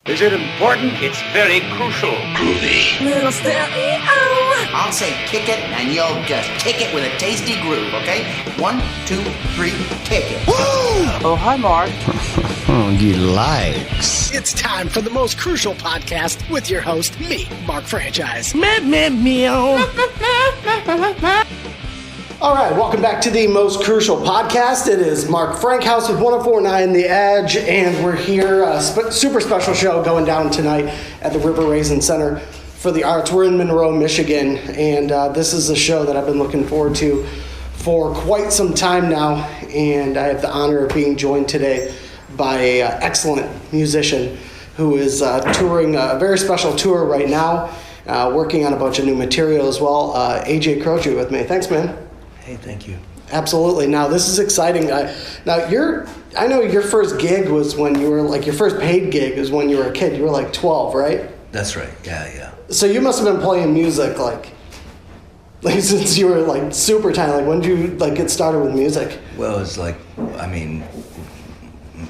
Is it important? It's very crucial. Groovy. Little stereo. I'll say kick it, and you'll just kick it with a tasty groove, okay? 1, 2, 3, kick it. Woo! Oh, hi, Mark. He likes. It's time for the most crucial podcast with your host, me, Mark Franchise. Meow. All right, welcome back to the most crucial podcast. It is Mark Frankhouse with 104.9 The Edge, and we're here, a super special show going down tonight at the River Raisin Center for the Arts. We're in Monroe, Michigan, and this is a show that I've been looking forward to for quite some time now, and I have the honor of being joined today by an excellent musician who is touring a very special tour right now, working on a bunch of new material as well. AJ Croce with me. Thanks, man. Hey, thank you. Absolutely. Now, this is exciting. I know your first gig was when you were, like, your first paid gig was when you were a kid. You were, like, 12, right? That's right. Yeah. So you must have been playing music, like since you were, like, super tiny. Like, when did you, like, get started with music? Well, it was like,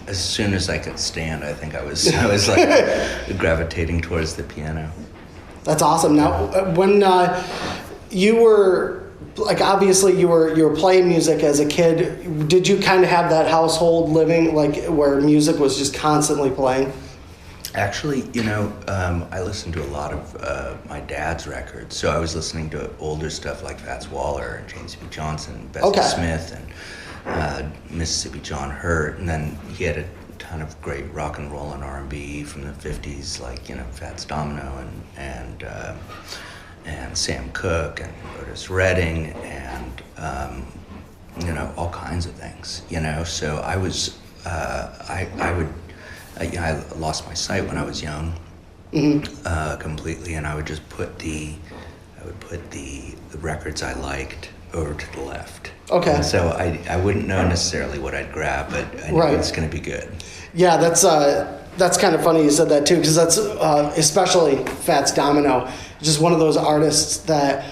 as soon as I could stand, I think I was like gravitating towards the piano. That's awesome. Now, when you were, like, obviously you were playing music as a kid, did you kind of have that household living, like, where music was just constantly playing? Actually, I listened to a lot of my dad's records. So I was listening to older stuff like Fats Waller and James B. Johnson, Bessie Smith, and Mississippi John Hurt. And then he had a ton of great rock and roll and R&B from the 50s, like, Fats Domino and Sam Cooke and Otis Redding and, all kinds of things, So I was, I lost my sight when I was young, completely, and I would just put the records I liked over to the left. Okay. And so I wouldn't know necessarily what I'd grab, but I knew it's going to be good. Yeah, that's kind of funny you said that too, because that's especially Fats Domino, just one of those artists that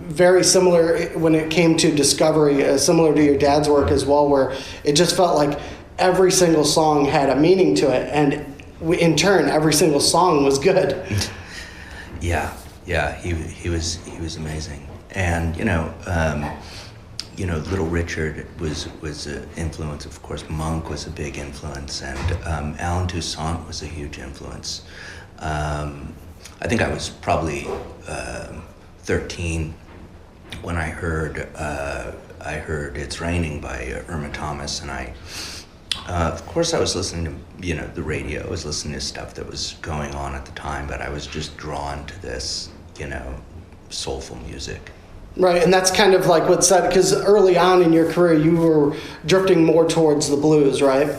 very similar when it came to discovery, similar to your dad's work as well, where it just felt like every single song had a meaning to it, and in turn, every single song was good. Yeah, he was amazing, and Little Richard was an influence. Of course, Monk was a big influence, and Alan Toussaint was a huge influence. I think I was probably 13 when I heard "It's Raining" by Irma Thomas, and of course, I was listening to, the radio. I was listening to stuff that was going on at the time, but I was just drawn to this, soulful music. Right, and that's kind of like what's that, because early on in your career, you were drifting more towards the blues, right?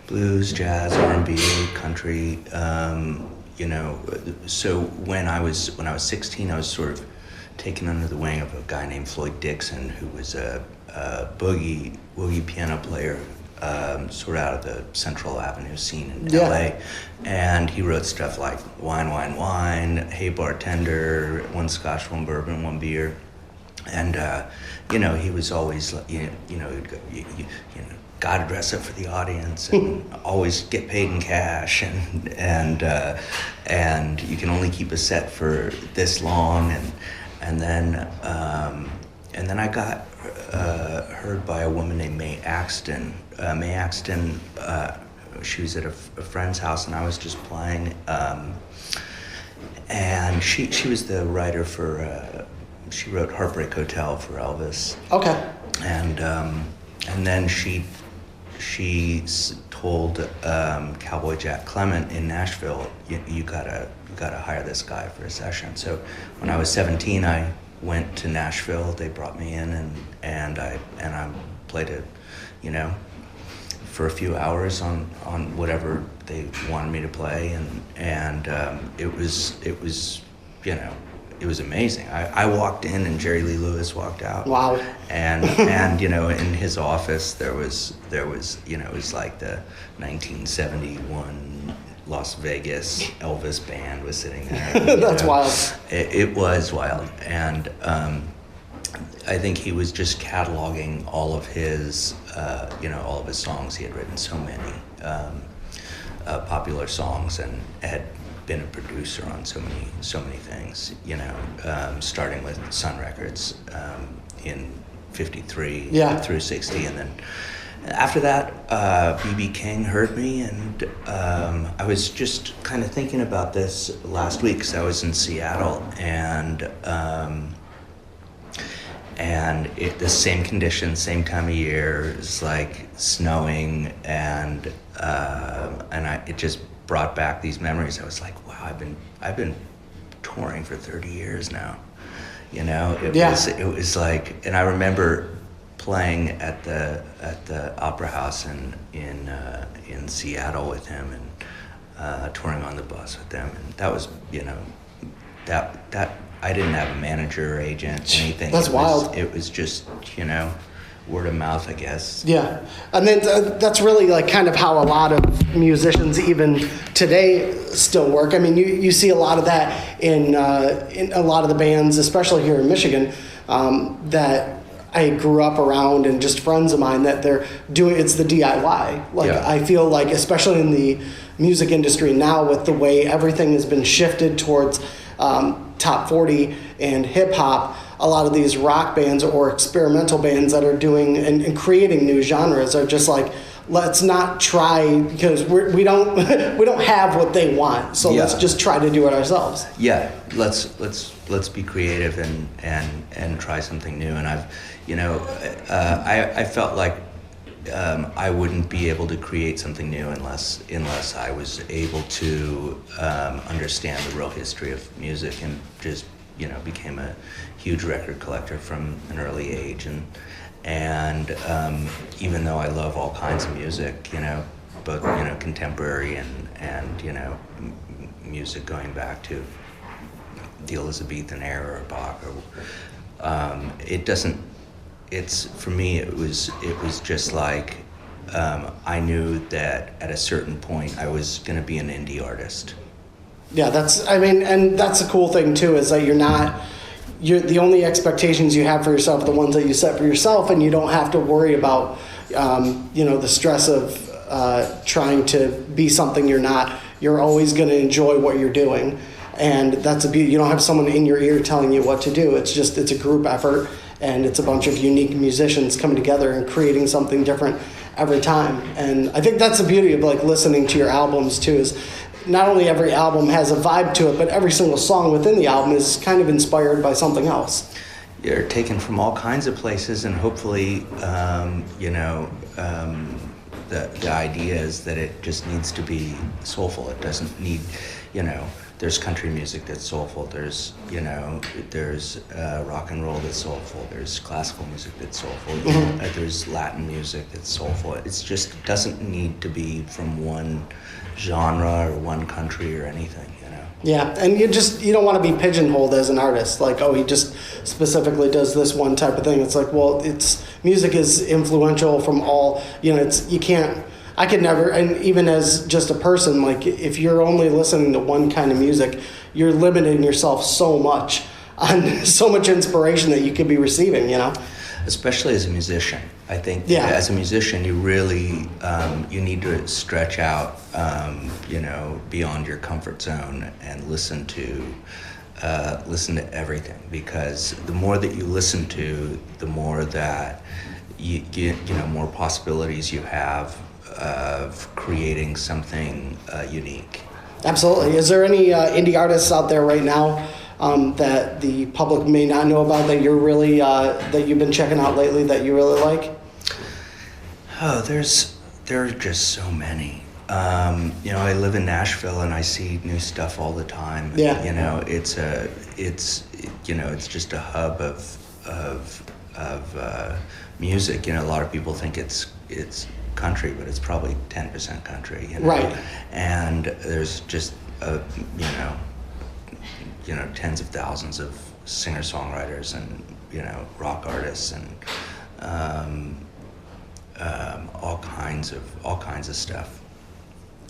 Blues, jazz, R&B, country, So when I was 16, I was sort of taken under the wing of a guy named Floyd Dixon, who was a boogie piano player, sort of out of the Central Avenue scene in LA, and he wrote stuff like "Wine, Wine, Wine," "Hey Bartender," "One Scotch, One Bourbon, One Beer," and he was always gotta dress up for the audience and always get paid in cash, and you can only keep a set for this long, and then I got heard by a woman named Mae Axton. Mae Axton, she was at a friend's house, and I was just playing. And she was the writer for. She wrote "Heartbreak Hotel" for Elvis. Okay. And then she told Cowboy Jack Clement in Nashville, you gotta hire this guy for a session. So when I was 17, I went to Nashville. They brought me in, and I played it, for a few hours on whatever they wanted me to play, and it was amazing. I walked in and Jerry Lee Lewis walked out. Wow. And in his office there was it was like the 1971 Las Vegas Elvis band was sitting there. That's wild. It was wild, and I think he was just cataloging all of his songs. He had written so many. popular songs and had been a producer on so many things, you know, starting with Sun Records in 53 through 60, and then after that, B.B. King heard me, and I was just kind of thinking about this last week because I was in Seattle, and the same conditions, same time of year, it's like snowing, and it just brought back these memories. I was like, wow, I've been touring for 30 years now, you know. It was like, and I remember playing at the Opera House in Seattle with him, and touring on the bus with them, and that was, you know, that I didn't have a manager or agent, anything. That's wild. It was just, you know, word of mouth, I guess. Yeah, and then that's really like kind of how a lot of musicians even today still work. I mean, you see a lot of that in a lot of the bands, especially here in Michigan, that I grew up around, and just friends of mine that they're doing. It's the DIY. Like I feel like, especially in the music industry now, with the way everything has been shifted towards top 40 and hip hop, a lot of these rock bands or experimental bands that are doing and creating new genres are just like, let's not try, because we don't have what they want, so let's just try to do it ourselves. Yeah, let's be creative and try something new. And I've, you know, I felt like I wouldn't be able to create something new unless I was able to understand the real history of music, and just, you know, became a huge record collector from an early age, and even though I love all kinds of music, you know, both, you know, contemporary and you know, music going back to the Elizabethan era or Bach, or it's, for me, it was just like, I knew that at a certain point I was going to be an indie artist. Yeah, and that's the cool thing too, is that you're the only expectations you have for yourself, the ones that you set for yourself, and you don't have to worry about, you know, the stress of trying to be something you're not. You're always going to enjoy what you're doing, and that's a beauty. You don't have someone in your ear telling you what to do. It's a group effort, and it's a bunch of unique musicians coming together and creating something different every time. And I think that's the beauty of like listening to your albums too, is not only every album has a vibe to it, but every single song within the album is kind of inspired by something else. You're taken from all kinds of places, and hopefully, you know, the idea is that it just needs to be soulful. It doesn't need, you know, there's country music that's soulful. There's, you know, there's rock and roll that's soulful. There's classical music that's soulful. Mm-hmm. There's Latin music that's soulful. It's just doesn't need to be from one genre or one country or anything, you know. Yeah, and you don't want to be pigeonholed as an artist, like, oh, he just specifically does this one type of thing. It's like, well, music is influential from all, you know, I could never, and even as just a person, like, if you're only listening to one kind of music, you're limiting yourself so much on so much inspiration that you could be receiving, you know? Especially as a musician. I think as a musician, you really, you need to stretch out, you know, beyond your comfort zone and listen to everything, because the more that you listen to, the more that you know, more possibilities you have of creating something unique. Absolutely. Is there any indie artists out there right now that the public may not know about that you're really that you've been checking out lately that you really like? Oh, there are just so many. You know, I live in Nashville and I see new stuff all the time. Yeah. You know, it's you know, it's just a hub of music. You know, a lot of people think it's country, but it's probably 10% country. You know? Right. And there's just you know, tens of thousands of singer-songwriters and, you know, rock artists and all kinds of stuff.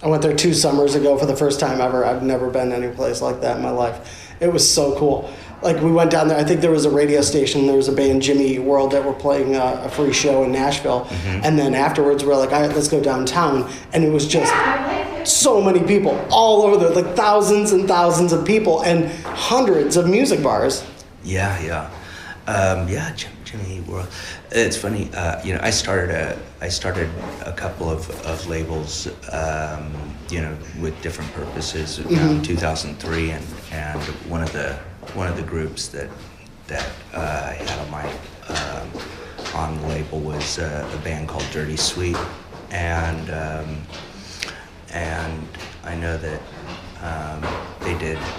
I went there 2 summers ago for the first time ever. I've never been any place like that in my life. It was so cool. Like, we went down there, I think there was a radio station, there was a band, Jimmy Eat World, that were playing a free show in Nashville. Mm-hmm. And then afterwards, we're like, all right, let's go downtown. And it was just so many people all over there, like thousands and thousands of people and hundreds of music bars. Yeah. Jimmy World. It's funny, I started a couple of labels, with different purposes around 2003, and one of the groups that I had on the label was a band called Dirty Sweet, and I know that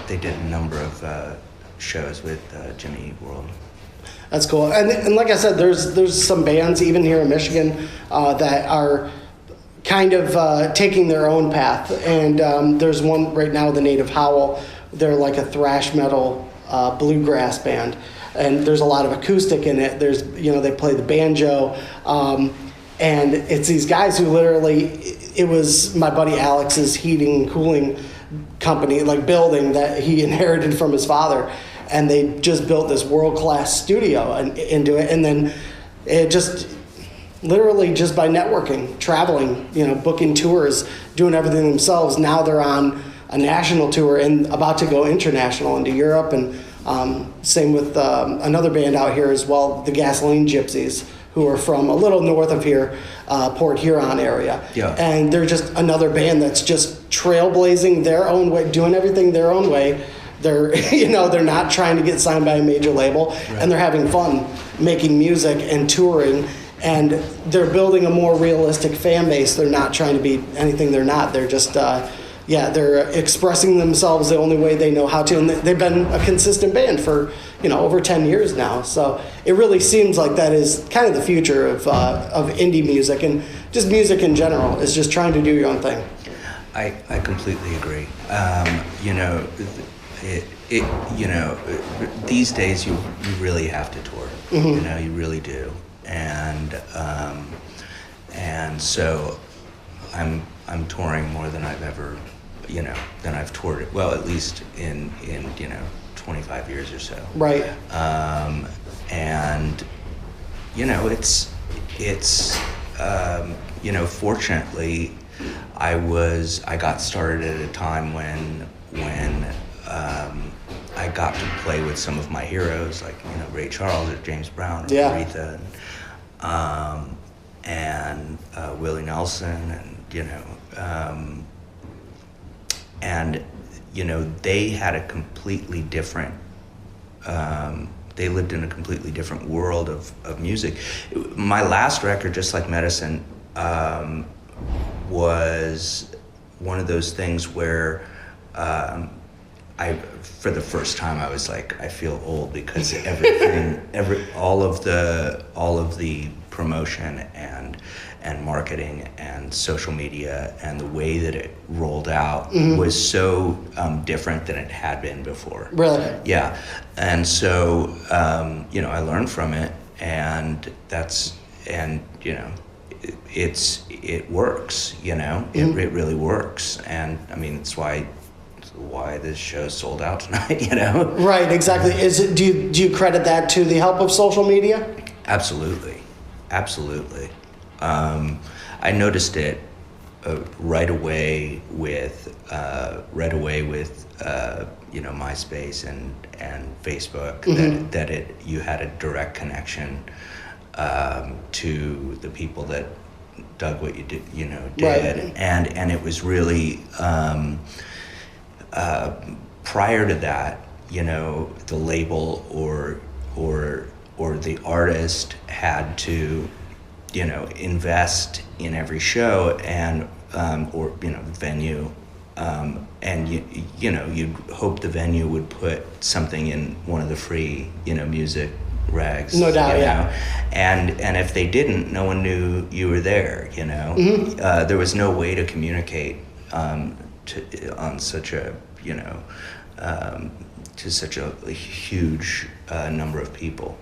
they did a number of shows with Jimmy World. That's cool. And like I said, there's some bands even here in Michigan that are kind of taking their own path. And there's one right now, the Native Howl. They're like a thrash metal bluegrass band. And there's a lot of acoustic in it. There's, they play the banjo. And it's these guys who literally, it was my buddy Alex's heating and cooling company, like building that he inherited from his father. And they just built this world-class studio into it. And then it just, literally just by networking, traveling, booking tours, doing everything themselves. Now they're on a national tour and about to go international into Europe. And same with another band out here as well, the Gasoline Gypsies, who are from a little north of here, Port Huron area. Yeah. And they're just another band that's just trailblazing their own way, doing everything their own way. They're, they're not trying to get signed by a major label, right. And they're having fun making music and touring, and they're building a more realistic fan base. They're not trying to be anything they're not. They're just, they're expressing themselves the only way they know how to, and they've been a consistent band for, over 10 years now. So it really seems like that is kind of the future of indie music, and just music in general is just trying to do your own thing. I completely agree. These days you really have to tour. Mm-hmm. You really do, and so I'm touring more than I've ever, than I've toured. Well, at least in 25 years or so. Right. And it's fortunately I got started at a time when I got to play with some of my heroes, like Ray Charles or James Brown or Aretha, and Willie Nelson, and they had a completely different. They lived in a completely different world of music. My last record, Just Like Medicine, was one of those things where. For the first time, I was like, I feel old because everything, all of the promotion and marketing and social media and the way that it rolled out mm-hmm. was so different than it had been before. Really? Yeah, and so I learned from it, and it works. Mm-hmm. It really works, and I mean it's why this show sold out tonight, Right, exactly. Do you credit that to the help of social media? Absolutely. I noticed it right away with MySpace and Facebook mm-hmm. that you had a direct connection to the people that dug what you did, Right. and it was really. Prior to that, the label or the artist had to, invest in every show and or venue, and you'd hope the venue would put something in one of the free music rags. No doubt, yeah. And if they didn't, no one knew you were there. Mm-hmm. There was no way to communicate. On such a to such a huge number of people.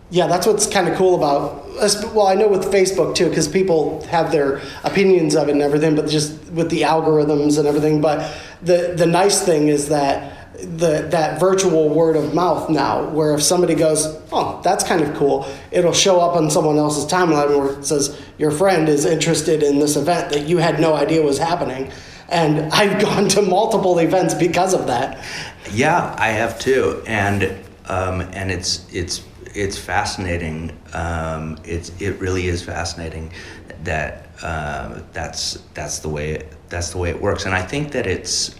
Yeah, that's what's kind of cool about. Well, I know with Facebook too, because people have their opinions of it and everything, but just with the algorithms and everything. But the nice thing is that that virtual word of mouth now, where if somebody goes, oh, that's kind of cool, it'll show up on someone else's timeline where it says your friend is interested in this event that you had no idea was happening. And I've gone to multiple events because of that. Yeah, I have too, and it's fascinating. It really is fascinating that that's the way it works, and I think that it's.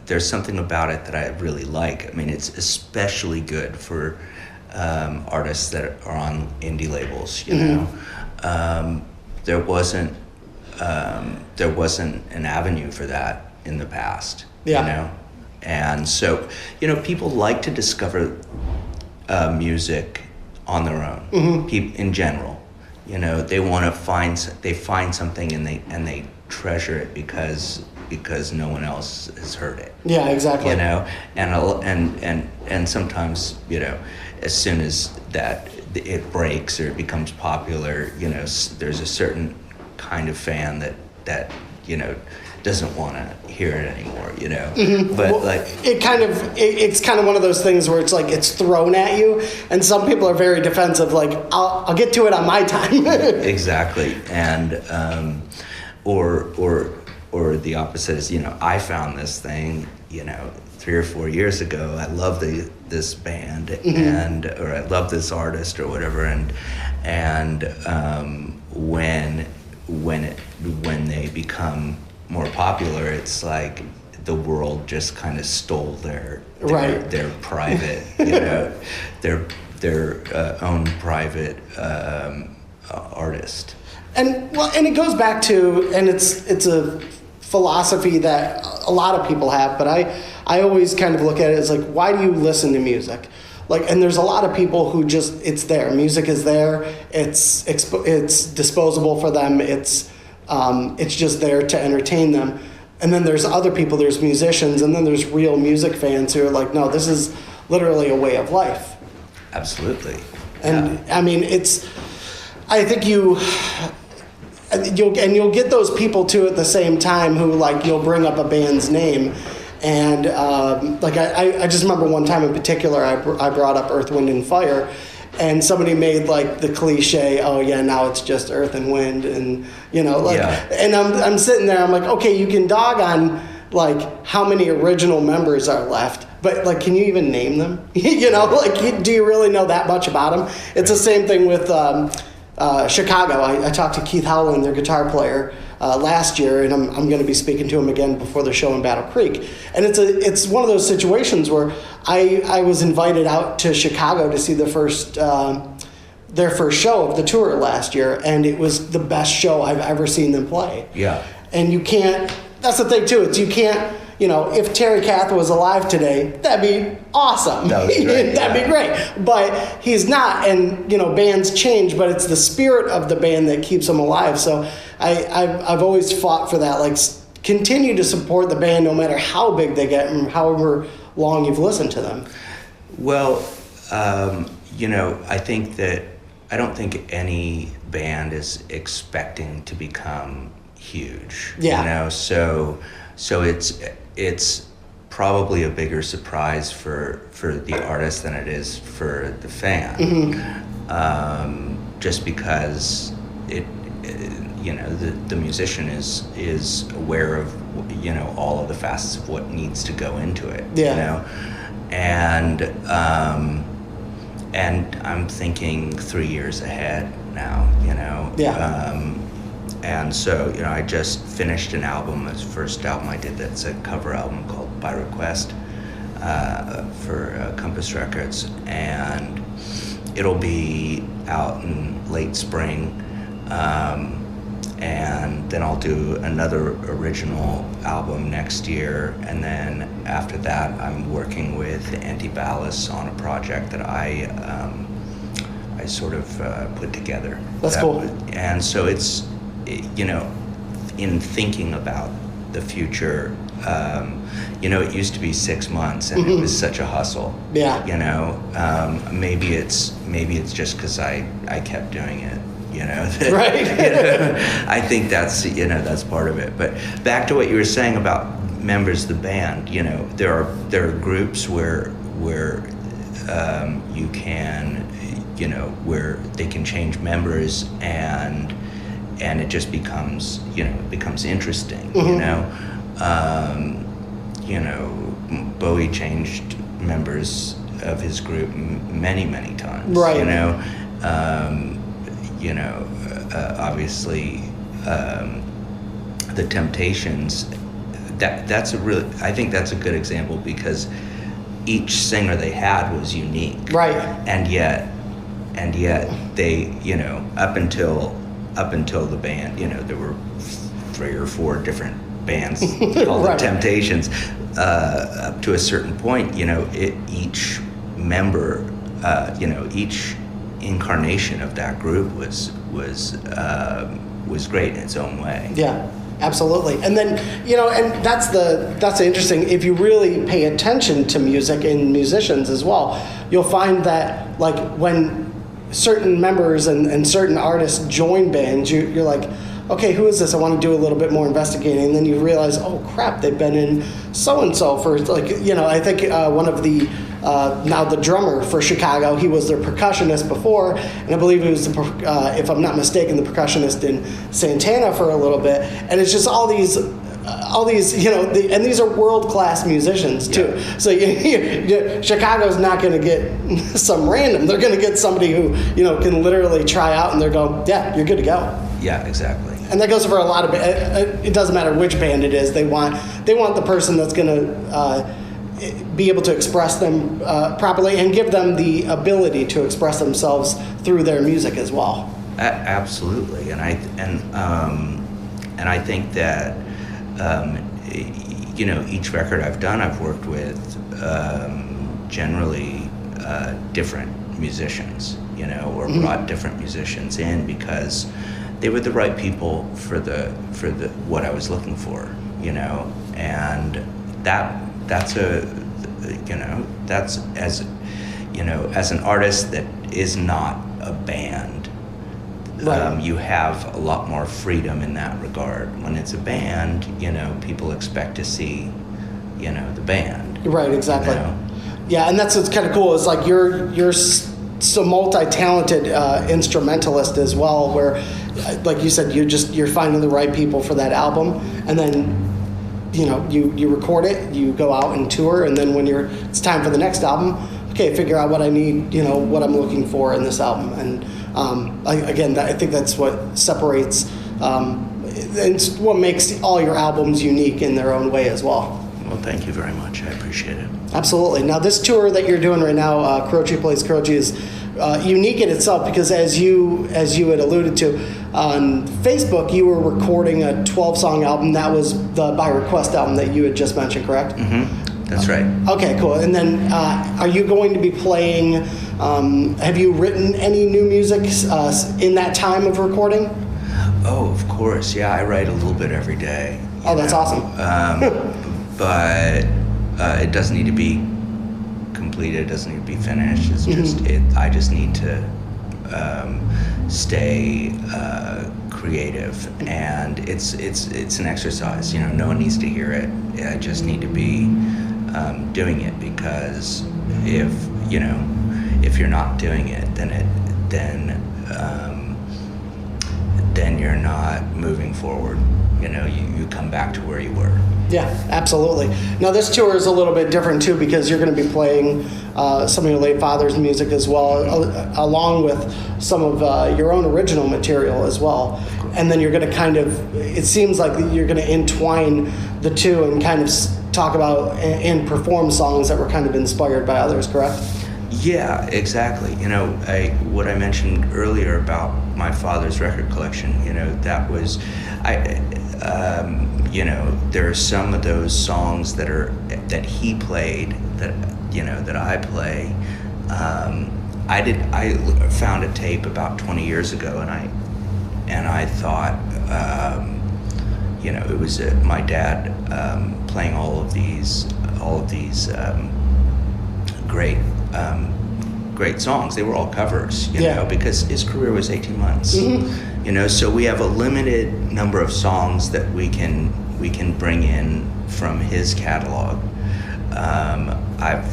There's something about it that I really like. I mean, it's especially good for artists that are on indie labels. You know, there wasn't an avenue for that in the past. Yeah. You know, and so people like to discover music on their own. In general, they want to find something and they treasure it because no one else has heard it. Yeah, exactly. And sometimes as soon as that it breaks or it becomes popular, there's a certain kind of fan that doesn't want to hear it anymore. But it's kind of one of those things where it's like it's thrown at you, and some people are very defensive. Like I'll get to it on my time. Exactly, and or the opposite is, I found this thing, 3 or 4 years ago. I love this band or I love this artist or whatever. And when they become more popular, it's like the world just kind of stole their private, their own private artist. And it goes back to, and it's a philosophy that a lot of people have, but I always kind of look at it as like, why do you listen to music? Like, and there's a lot of people who just, it's there. Music is there. It's disposable for them. It's just there to entertain them. And then there's other people, there's musicians, and then there's real music fans who are like, no, this is literally a way of life. Absolutely. And yeah. I mean, I think you'll get those people too at the same time who like you'll bring up a band's name, and I just remember one time in particular I brought up Earth, Wind and Fire, and somebody made like the cliche, oh yeah, now it's just Earth and Wind, and and I'm sitting there, I'm like, okay, you can dog on like how many original members are left, but like, can you even name them? Do you really know that much about them? It's the same thing with Chicago. I talked to Keith Howland, their guitar player, last year, and I'm going to be speaking to him again before the show in Battle Creek. And it's one of those situations where I was invited out to Chicago to see their first show of the tour last year, and it was the best show I've ever seen them play. Yeah. And you can't. That's the thing too. You can't. If Terry Kath was alive today, that'd be awesome. That'd be great. But he's not, and bands change, but it's the spirit of the band that keeps them alive. So I've always fought for that. Like, continue to support the band no matter how big they get and however long you've listened to them. Well, I think that I don't think any band is expecting to become huge. Yeah. So it's probably a bigger surprise for the artist than it is for the fan. Just because the musician is aware of all of the facets of what needs to go into it. And I'm thinking 3 years ahead now. And so, I just finished an album. It's the first album I did that's a cover album called By Request for Compass Records. And it'll be out in late spring. And then I'll do another original album next year. And then after that, I'm working with Anti-Ballast on a project that I sort of put together. That's cool. And so it's... in thinking about the future, it used to be 6 months and it was such a hustle. Yeah. Maybe it's just because I kept doing it. Right. I think that's part of it. But back to what you were saying about members of the band. You know, there are groups where you can, you know, where they can change members and it just becomes, you know, it becomes interesting. You know, Bowie changed members of his group many times. Right. Obviously, the Temptations. I think that's a good example because each singer they had was unique. Right. And yet they, you know, up until the band, you know, there were 3 or 4 different bands called right. the Temptations. Up to a certain point, you know, each member, each incarnation of that group was great in its own way. Yeah, absolutely. And then, you know, and that's interesting. If you really pay attention to music and musicians as well, you'll find that, like, when certain members and certain artists join bands, you're like, okay, who is this? I want to do a little bit more investigating. And then you realize, oh crap, they've been in so-and-so for, like, you know, I think one of the, now the drummer for Chicago, he was their percussionist before, and I believe he was, if I'm not mistaken, the percussionist in Santana for a little bit. And it's just all these, you know, and these are world-class musicians too. Yeah. So Chicago's not going to get some random. They're going to get somebody who, you know, can literally try out, and they're going, yeah, you're good to go. Yeah, exactly. And that goes for a lot of. It doesn't matter which band it is. They want the person that's going to be able to express them properly and give them the ability to express themselves through their music as well. Absolutely, and I think that you know, each record I've done, I've worked with generally different musicians, you know, or brought different musicians in because they were the right people for the what I was looking for, you know, and that's as you know, as an artist that is not a band. Right. You have a lot more freedom in that regard. When it's a band, you know, people expect to see, you know, the band. Right, exactly. You know? Yeah, and that's what's kind of cool. Is like you're so multi-talented instrumentalist as well, where, like you said, you're finding the right people for that album, and then, you know, you record it, you go out and tour, and then when it's time for the next album, okay, figure out what I need, you know, what I'm looking for in this album. And I think that's what separates, it's what makes all your albums unique in their own way as well. Well, thank you very much. I appreciate it. Absolutely. Now, this tour that you're doing right now, Croce Plays Croce, is unique in itself because, as you had alluded to, on Facebook, you were recording a 12-song album. That was the By Request album that you had just mentioned, correct? Mm-hmm. That's right. Okay, cool. And then, are you going to be playing? Have you written any new music in that time of recording? Oh, of course. Yeah, I write a little bit every day. Oh, that's awesome. But it doesn't need to be completed. It doesn't need to be finished. It's just I just need to stay creative, and it's an exercise. You know, no one needs to hear it. I just need to be doing it, because if you're not doing it, then you're not moving forward. You know, you come back to where you were. Yeah, absolutely. Now, this tour is a little bit different too, because you're going to be playing some of your late father's music as well, along with some of your own original material as well. And then you're going to it seems like you're going to entwine the two and kind of talk about and perform songs that were kind of inspired by others, correct? Yeah, exactly. You know, what I mentioned earlier about my father's record collection, you know, that was, there are some of those songs that he played that I play. I found a tape about 20 years ago, and I thought, it was my dad playing all of these great songs. They were all covers, you know, because his career was 18 months. Mm-hmm. You know, so we have a limited number of songs that we can bring in from his catalog. I've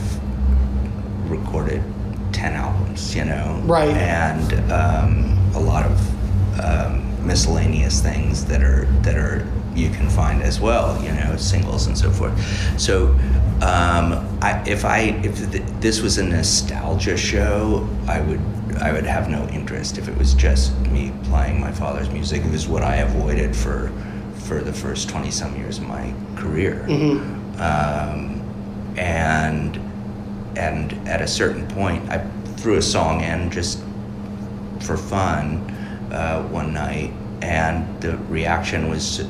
recorded 10 albums, Right. And a lot of miscellaneous things that are you can find as well, singles and so forth. So if this was a nostalgia show, I would have no interest. If it was just me playing my father's music, it was what I avoided for the first 20-some years of my career. And at a certain point, I threw a song in just for fun one night, and the reaction was,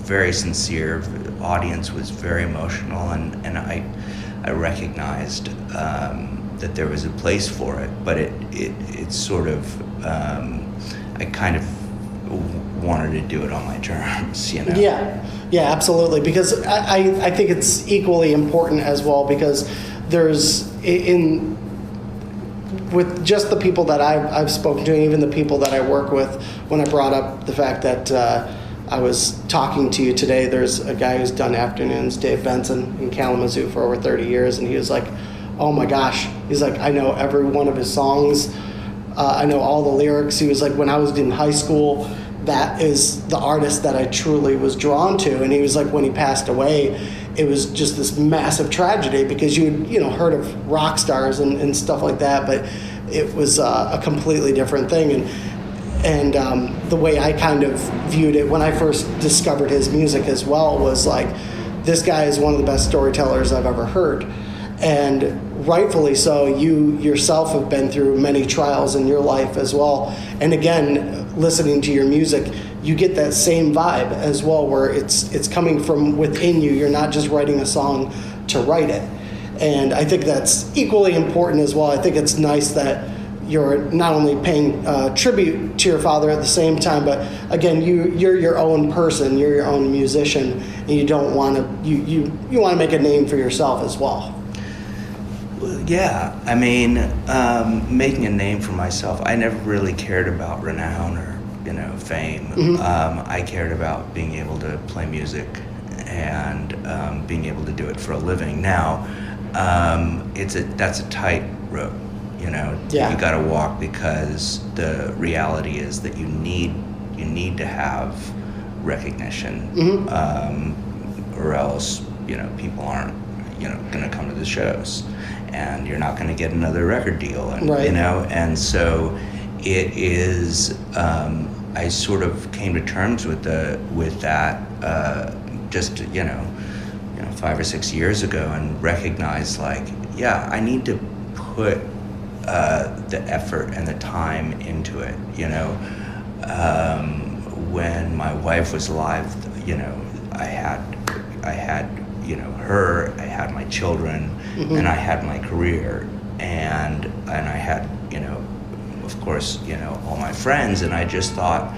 very sincere. The audience was very emotional, and I recognized that there was a place for it, but it sort of, I kind of wanted to do it on my terms, Yeah, absolutely, because I think it's equally important as well, because there's with just the people that I've spoken to, and even the people that I work with, when I brought up the fact that I was talking to you today, there's a guy who's done afternoons, Dave Benson, in Kalamazoo for over 30 years, and he was like, oh my gosh, he's like, I know every one of his songs, I know all the lyrics. He was like, when I was in high school, that is the artist that I truly was drawn to. And he was like, when he passed away, it was just this massive tragedy, because you'd heard of rock stars and stuff like that, but it was a completely different thing. And the way I kind of viewed it when I first discovered his music as well was like, this guy is one of the best storytellers I've ever heard. And rightfully so. You yourself have been through many trials in your life as well. And again, listening to your music, you get that same vibe as well, where it's coming from within you. You're not just writing a song to write it. And I think that's equally important as well. I think it's nice that you're not only paying tribute to your father at the same time, but again, you're your own person, you're your own musician, and you don't want to you want to make a name for yourself as well. Yeah, I mean, making a name for myself, I never really cared about renown or fame. I cared about being able to play music and being able to do it for a living. Now, that's a tight rope. You got to walk, because the reality is that you need to have recognition, or else people aren't going to come to the shows, and you're not going to get another record deal, and right. And so it is. I sort of came to terms with that just 5 or 6 years ago, and recognized I need to put the effort and the time into it. When my wife was alive, I had her, I had my children, and I had my career, and I had of course all my friends, and I just thought,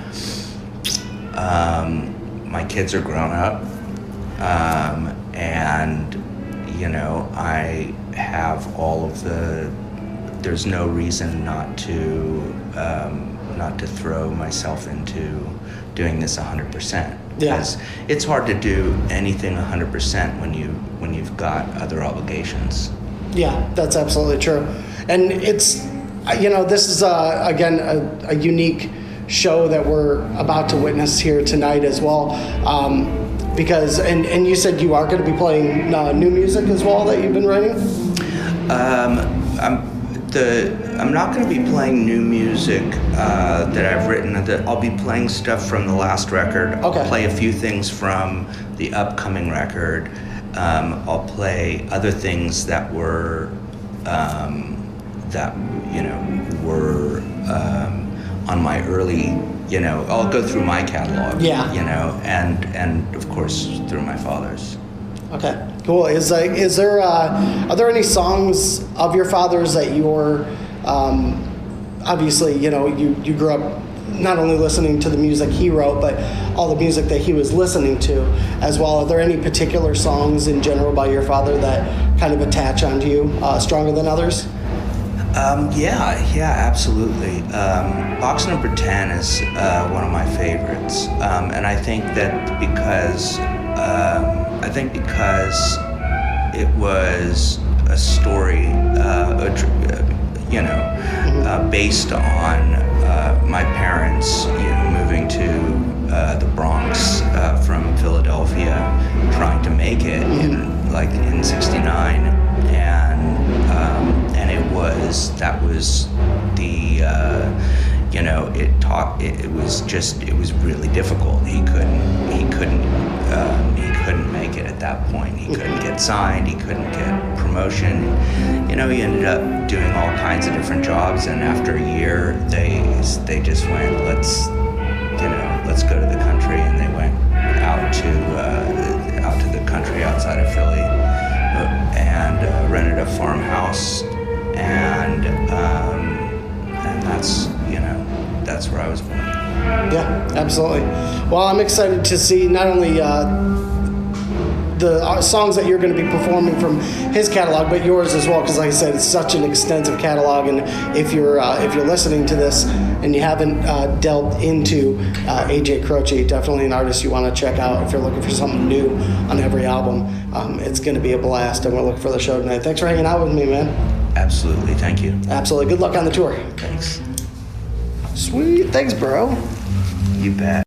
my kids are grown up, and I have all of there's no reason not to throw myself into doing this 100%. Because it's hard to do anything 100% when you've got other obligations. Yeah, that's absolutely true. And it's, this is again a unique show that we're about to witness here tonight as well. Because and you said you are going to be playing new music as well that you've been writing? I'm not going to be playing new music that I've written. I'll be playing stuff from the last record. Okay. I'll play a few things from the upcoming record. I'll play other things that were on my early. I'll go through my catalog. Yeah. And of course through my father's. Okay, cool. Are there any songs of your father's that you're, obviously, you grew up not only listening to the music he wrote, but all the music that he was listening to as well. Are there any particular songs in general by your father that kind of attach onto you stronger than others? Yeah, absolutely. Box number 10 is one of my favorites. And I think that because I think because it was a story, based on my parents, moving to the Bronx from Philadelphia, trying to make it in '69, and it was the it was really difficult. He couldn't make it at that point. He couldn't get signed. He couldn't get promotion. He ended up doing all kinds of different jobs, and after a year, they just went, let's go to the country, and they went out to the country outside of Philly, and rented a farmhouse, and that's where I was born. Yeah, absolutely. Well, I'm excited to see not only the songs that you're going to be performing from his catalog, but yours as well, because like I said, it's such an extensive catalog, and if you're listening to this and you haven't delved into AJ Croce, definitely an artist you want to check out if you're looking for something new on every album. It's going to be a blast, and we're looking for the show tonight. Thanks for hanging out with me, man. Absolutely, thank you. Absolutely. Good luck on the tour. Thanks. Sweet. Thanks, bro. You bet.